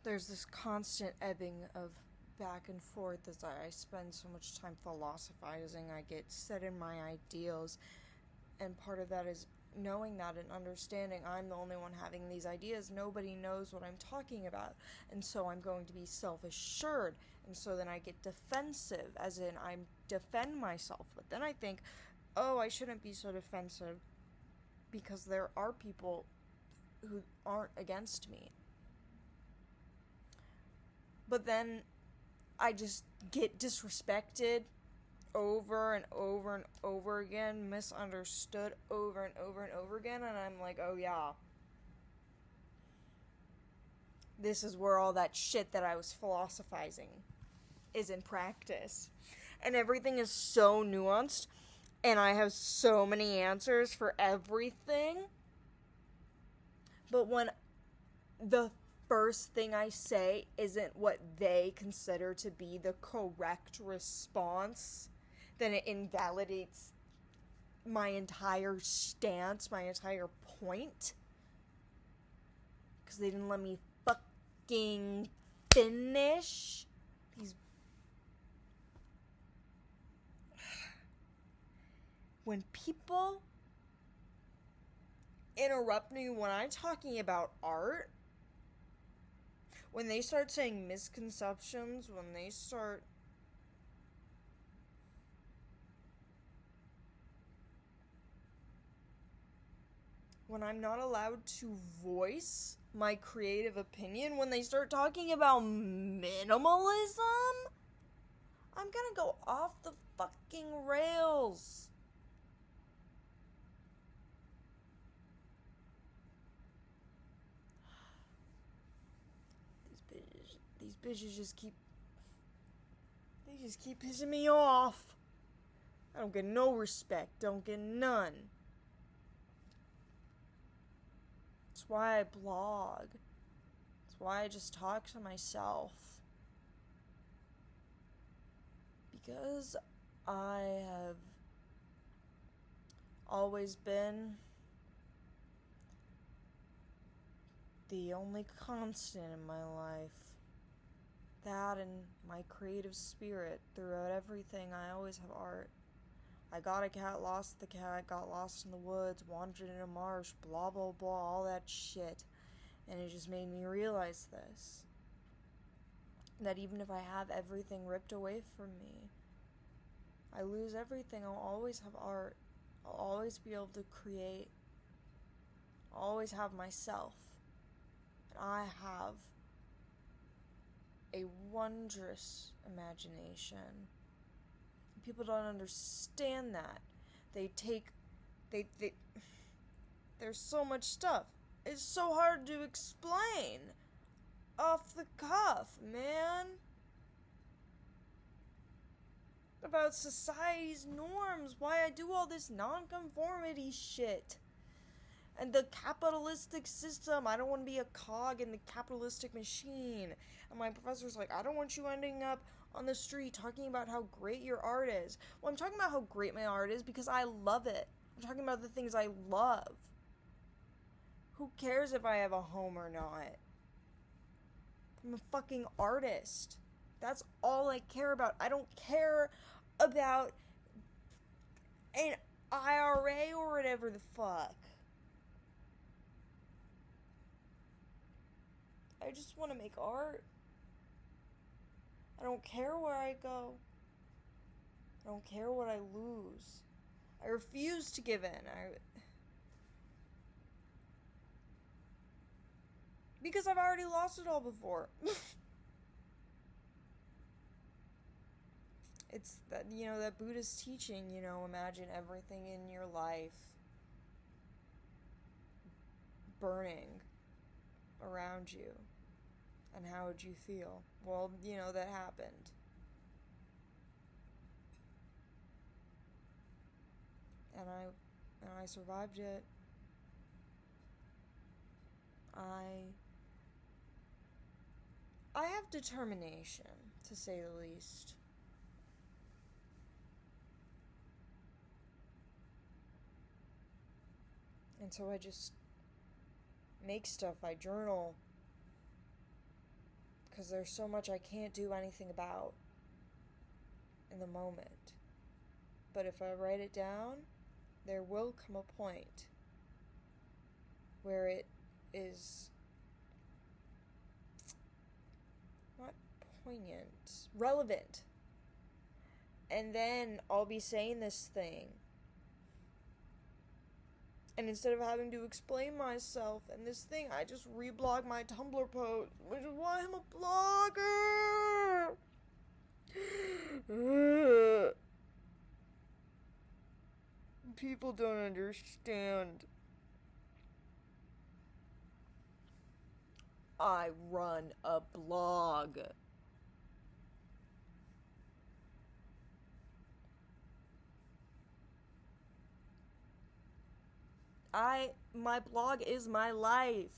there's this constant ebbing of back and forth as I spend so much time philosophizing. I get set in my ideals, and part of that is knowing that and understanding I'm the only one having these ideas. Nobody knows what I'm talking about, and so I'm going to be self-assured, and so then I get defensive, as in I defend myself. But then I think, oh, I shouldn't be so defensive because there are people who aren't against me. But then I just get disrespected over and over and over again, misunderstood over and over and over again, and I'm like, oh yeah, this is where all that shit that I was philosophizing is in practice. And everything is so nuanced, and I have so many answers for everything. But when the first thing I say isn't what they consider to be the correct response, then it invalidates my entire stance, my entire point. Because they didn't let me fucking finish. When people interrupt me when I'm talking about art, when they start saying misconceptions, when I'm not allowed to voice my creative opinion, when they start talking about minimalism, I'm gonna go off the fucking rails. These bitches just keep pissing me off. I don't get no respect, don't get none. That's why I blog. That's why I just talk to myself. Because I have always been the only constant in my life. That and my creative spirit. Throughout everything, I always have art. I got a cat, lost the cat, got lost in the woods, wandered in a marsh, blah blah blah, all that shit. And it just made me realize this. That even if I have everything ripped away from me, I lose everything, I'll always have art. I'll always be able to create. I'll always have myself. And I have a wondrous imagination. People don't understand that. There's so much stuff. It's so hard to explain. Off the cuff, man. About society's norms, why I do all this nonconformity shit. And the capitalistic system, I don't want to be a cog in the capitalistic machine. And my professor's like, I don't want you ending up on the street talking about how great your art is. Well, I'm talking about how great my art is because I love it. I'm talking about the things I love. Who cares if I have a home or not? I'm a fucking artist. That's all I care about. I don't care about an IRA or whatever the fuck. I just want to make art. I don't care where I go. I don't care what I lose. I refuse to give in. Because I've already lost it all before. It's that, that Buddhist teaching, imagine everything in your life burning around you. And how would you feel? Well, that happened. And I survived it. I have determination, to say the least. And so I just make stuff. I journal. because there's so much I can't do anything about in the moment. But if I write it down, there will come a point where it is not poignant, relevant. And then I'll be saying this thing. And instead of having to explain myself and this thing, I just reblog my Tumblr post, which is why I'm a blogger. People don't understand. I run a blog. My blog is my life.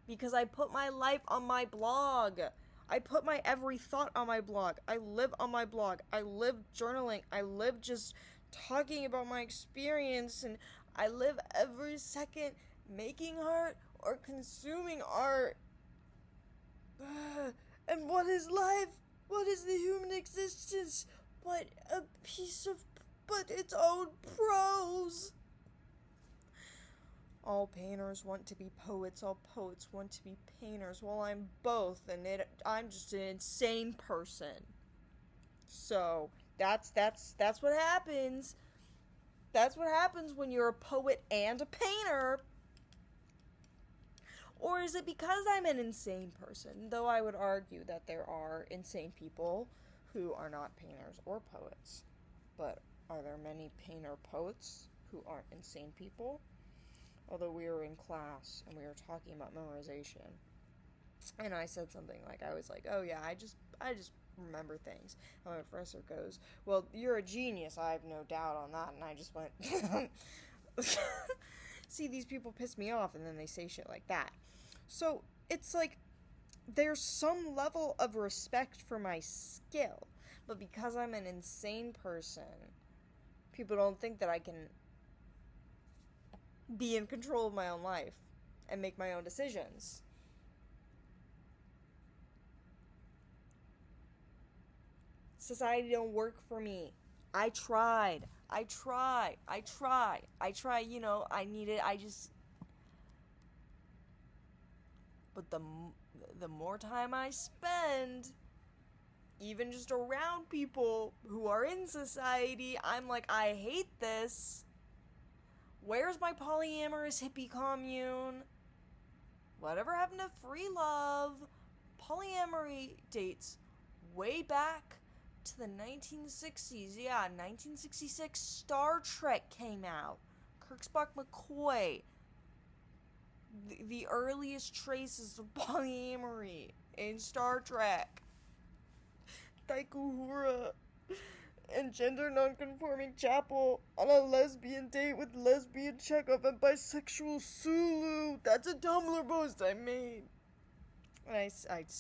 Because I put my life on my blog. I put my every thought on my blog. I live on my blog. I live journaling. I live just talking about my experience. And I live every second making art or consuming art. And what is life? What is the human existence? But its own prose. All painters want to be poets, all poets want to be painters. Well, I'm both, and I'm just an insane person. So, that's what happens. That's what happens when you're a poet and a painter. Or is it because I'm an insane person? Though I would argue that there are insane people who are not painters or poets. But are there many painter poets who aren't insane people? Although we were in class and we were talking about memorization, and I said something like, I was like, oh yeah, I just remember things. And my professor goes, well, you're a genius, I have no doubt on that. And I just went, see, these people piss me off, and then they say shit like that. So it's like, there's some level of respect for my skill, but because I'm an insane person, people don't think that I can be in control of my own life and make my own decisions. Society don't work for me. I tried, you know, I need it, but the more time I spend, even just around people who are in society, I'm like, I hate this. Where's my polyamorous hippie commune? Whatever happened to free love? Polyamory dates way back to the 1960s. Yeah, 1966, Star Trek came out. Kirk Spock McCoy. The earliest traces of polyamory in Star Trek. Daikuhura. And gender non-conforming Chapel on a lesbian date with lesbian Chekhov and bisexual Sulu. That's a Tumblr post I made. And I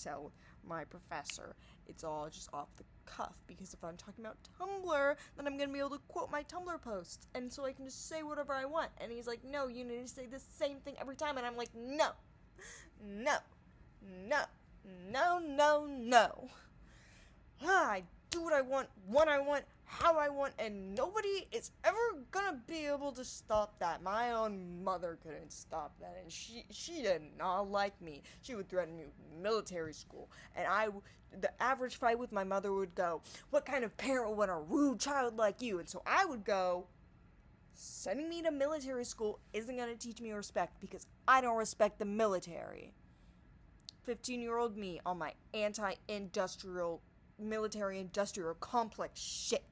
tell my professor it's all just off the cuff, because if I'm talking about Tumblr, then I'm gonna be able to quote my Tumblr posts, and so I can just say whatever I want. And he's like, no, you need to say the same thing every time. And I'm like, no. I do what I want, when I want, how I want, and nobody is ever gonna be able to stop that. My own mother couldn't stop that, and she did not like me. She would threaten me with military school, and the average fight with my mother would go, what kind of parent would want a rude child like you? And so I would go, sending me to military school isn't gonna teach me respect, because I don't respect the military. 15-year-old me on my anti-industrial military-industrial complex shit.